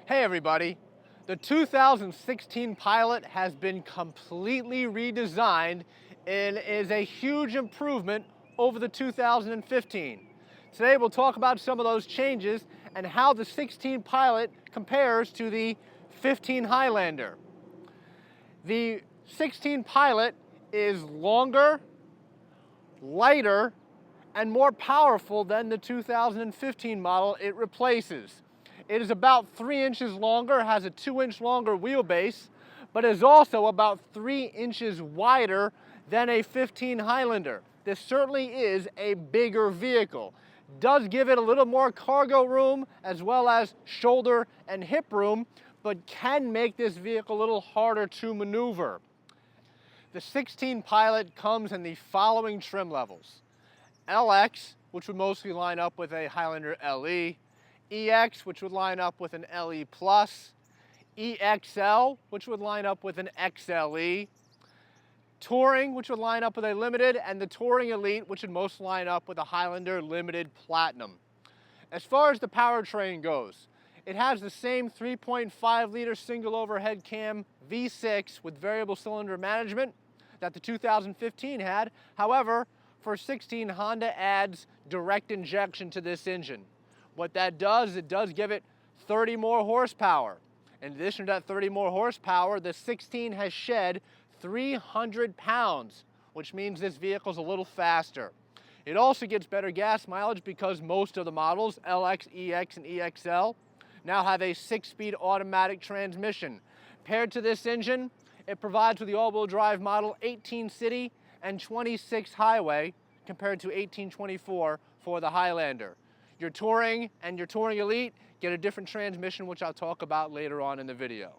Hey everybody, the 2016 Pilot has been completely redesigned and is a huge improvement over the 2015. Today we'll talk about some of those changes and how the 16 Pilot compares to the 15 Highlander. The 16 Pilot is longer, lighter, and more powerful than the 2015 model it replaces. It is about 3 inches longer, has a 2-inch longer wheelbase, but is also about 3 inches wider than a 15 Highlander. This certainly is a bigger vehicle. Does give it a little more cargo room as well as shoulder and hip room, but can make this vehicle a little harder to maneuver. The 16 Pilot comes in the following trim levels: LX, which would mostly line up with a Highlander LE, EX, which would line up with an LE+, EXL, which would line up with an XLE, Touring, which would line up with a Limited, and the Touring Elite, which would most line up with a Highlander Limited Platinum. As far as the powertrain goes, it has the same 3.5-liter single overhead cam V6 with variable cylinder management that the 2015 had. However, for 16, Honda adds direct injection to this engine. What that does, it does give it 30 more horsepower. In addition to that 30 more horsepower, the 16 has shed 300 pounds, which means this vehicle is a little faster. It also gets better gas mileage because most of the models, LX, EX, and EXL, now have a 6-speed automatic transmission. Paired to this engine, it provides with the all-wheel drive model 18 city and 26 highway compared to 1824 for the Highlander. Your Touring and your Touring Elite get a different transmission, which I'll talk about later on in the video.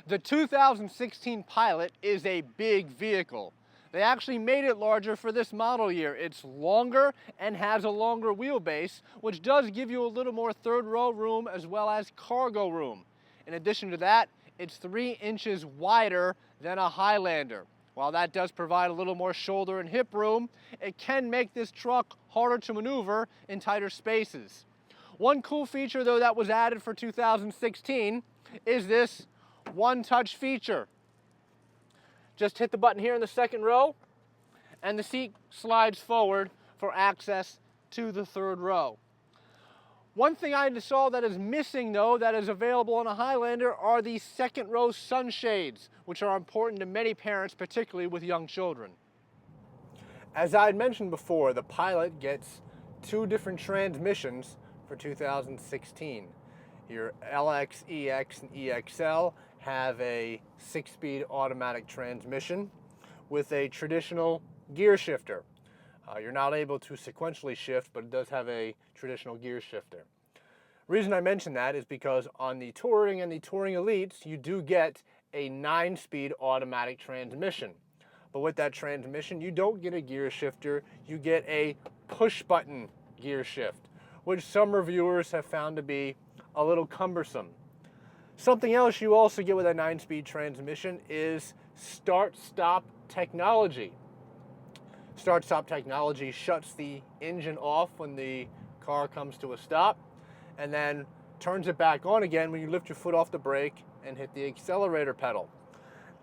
The 2016 Pilot is a big vehicle. They actually made it larger for this model year. It's longer and has a longer wheelbase, which does give you a little more third row room as well as cargo room. In addition to that, it's 3 inches wider than a Highlander. While that does provide a little more shoulder and hip room, it can make this truck harder to maneuver in tighter spaces. One cool feature though that was added for 2016 is this one-touch feature. Just hit the button here in the second row and the seat slides forward for access to the third row. One thing I saw that is missing though, that is available on a Highlander, are the second row sunshades, which are important to many parents, particularly with young children. As I had mentioned before, the Pilot gets 2 different transmissions for 2016. Your LX, EX, and EXL have a 6-speed automatic transmission with a traditional gear shifter. You're not able to sequentially shift, but it does have a traditional gear shifter. The reason I mention that is because on the Touring and the Touring Elites, you do get a 9-speed automatic transmission. But with that transmission, you don't get a gear shifter, you get a push-button gear shift, which some reviewers have found to be a little cumbersome. Something else you also get with a 9-speed transmission is start-stop technology. Start-stop technology shuts the engine off when the car comes to a stop and then turns it back on again when you lift your foot off the brake and hit the accelerator pedal.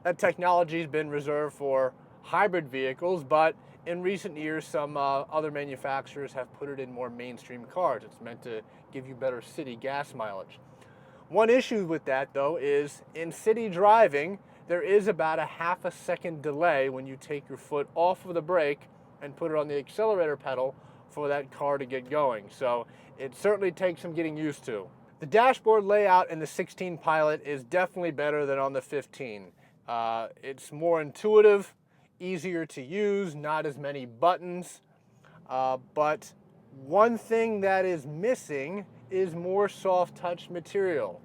That technology has been reserved for hybrid vehicles, but in recent years some other manufacturers have put it in more mainstream cars. It's meant to give you better city gas mileage. One issue with that though is in city driving, there is about a half a second delay when you take your foot off of the brake and put it on the accelerator pedal for that car to get going. So it certainly takes some getting used to. The dashboard layout in the 16 Pilot is definitely better than on the 15. It's more intuitive, easier to use, not as many buttons. But one thing that is missing is more soft touch material.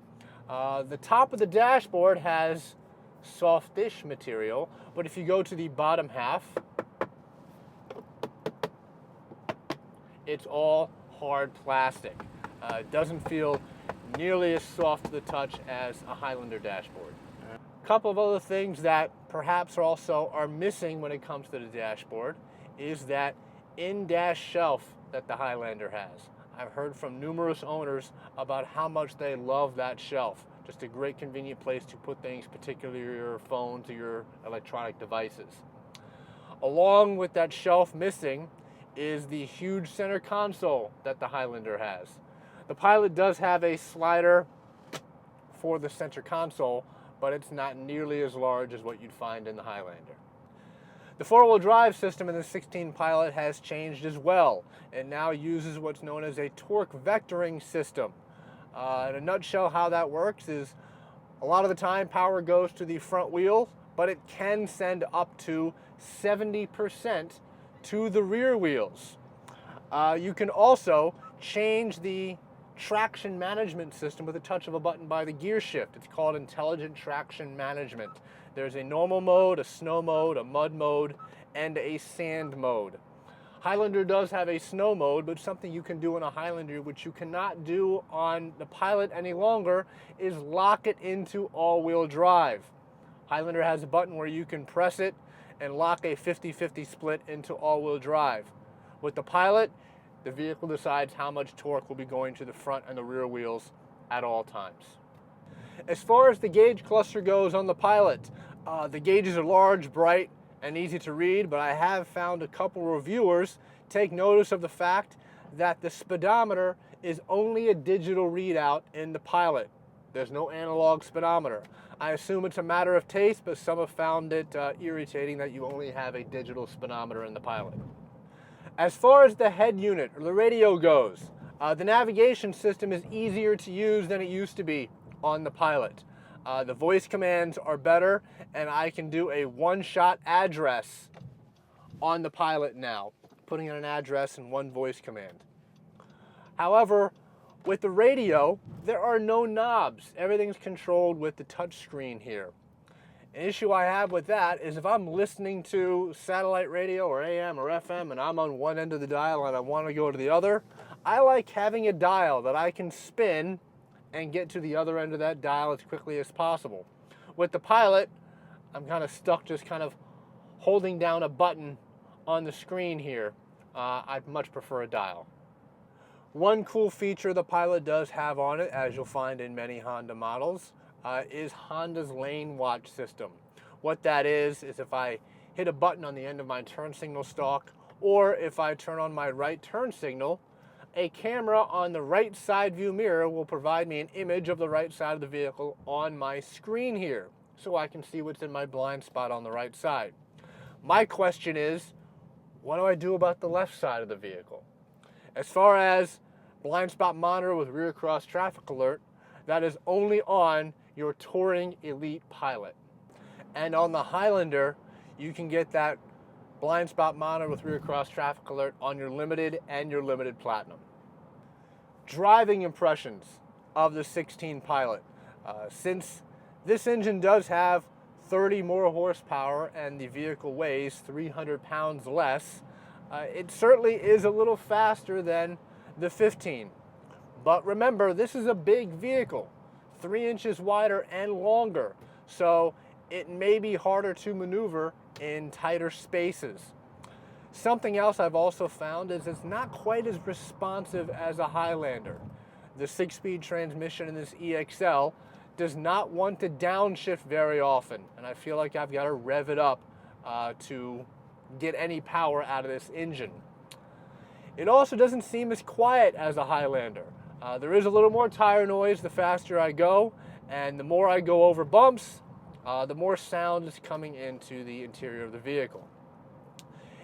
The top of the dashboard has softish material, but if you go to the bottom half, it's all hard plastic. It doesn't feel nearly as soft to the touch as a Highlander dashboard. A couple of other things that perhaps also are missing when it comes to the dashboard is that in-dash shelf that the Highlander has. I've heard from numerous owners about how much they love that shelf. Just a great convenient place to put things, particularly your phones or your electronic devices. Along with that shelf missing is the huge center console that the Highlander has. The Pilot does have a slider for the center console, but it's not nearly as large as what you'd find in the Highlander. The four-wheel drive system in the 16 Pilot has changed as well. It now uses what's known as a torque vectoring system. In a nutshell, how that works is a lot of the time power goes to the front wheel, but it can send up to 70% to the rear wheels. You can also change the traction management system with a touch of a button by the gear shift. It's called intelligent traction management. There's a normal mode, a snow mode, a mud mode, and a sand mode. Highlander does have a snow mode, but something you can do in a Highlander which you cannot do on the Pilot any longer is lock it into all-wheel drive. Highlander has a button where you can press it and lock a 50-50 split into all-wheel drive. With the Pilot, the vehicle decides how much torque will be going to the front and the rear wheels at all times. As far as the gauge cluster goes on the Pilot, the gauges are large, bright, and easy to read, but I have found a couple reviewers take notice of the fact that the speedometer is only a digital readout in the Pilot. There's no analog speedometer. I assume it's a matter of taste, but some have found it irritating that you only have a digital speedometer in the Pilot. As far as the head unit or the radio goes, the navigation system is easier to use than it used to be on the Pilot. The voice commands are better, and I can do a one-shot address on the Pilot now, putting in an address and one voice command. However, with the radio, there are no knobs. Everything's controlled with the touch screen here. An issue I have with that is if I'm listening to satellite radio or AM or FM and I'm on one end of the dial and I want to go to the other, I like having a dial that I can spin and get to the other end of that dial as quickly as possible. With the Pilot, I'm kind of stuck just kind of holding down a button on the screen here. I'd much prefer a dial. One cool feature the Pilot does have on it, as you'll find in many Honda models, is Honda's lane watch system. What that is if I hit a button on the end of my turn signal stalk, or if I turn on my right turn signal, a camera on the right side view mirror will provide me an image of the right side of the vehicle on my screen here, so I can see what's in my blind spot on the right side. My question is, what do I do about the left side of the vehicle? As far as blind spot monitor with rear cross traffic alert, that is only on your Touring Elite Pilot. And on the Highlander, you can get that blind spot monitor with rear cross traffic alert on your Limited and your Limited Platinum. Driving impressions of the 16 Pilot. Since this engine does have 30 more horsepower and the vehicle weighs 300 pounds less, it certainly is a little faster than the 15. But remember, this is a big vehicle, 3 inches wider and longer, so it may be harder to maneuver in tighter spaces. Something else I've also found is it's not quite as responsive as a Highlander. The 6-speed transmission in this EXL does not want to downshift very often, and I feel like I've got to rev it up to get any power out of this engine. It also doesn't seem as quiet as a Highlander. There is a little more tire noise the faster I go, and the more I go over bumps, the more sound is coming into the interior of the vehicle.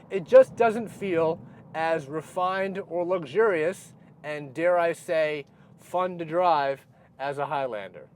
It just doesn't feel as refined or luxurious and, dare I say, fun to drive as a Highlander.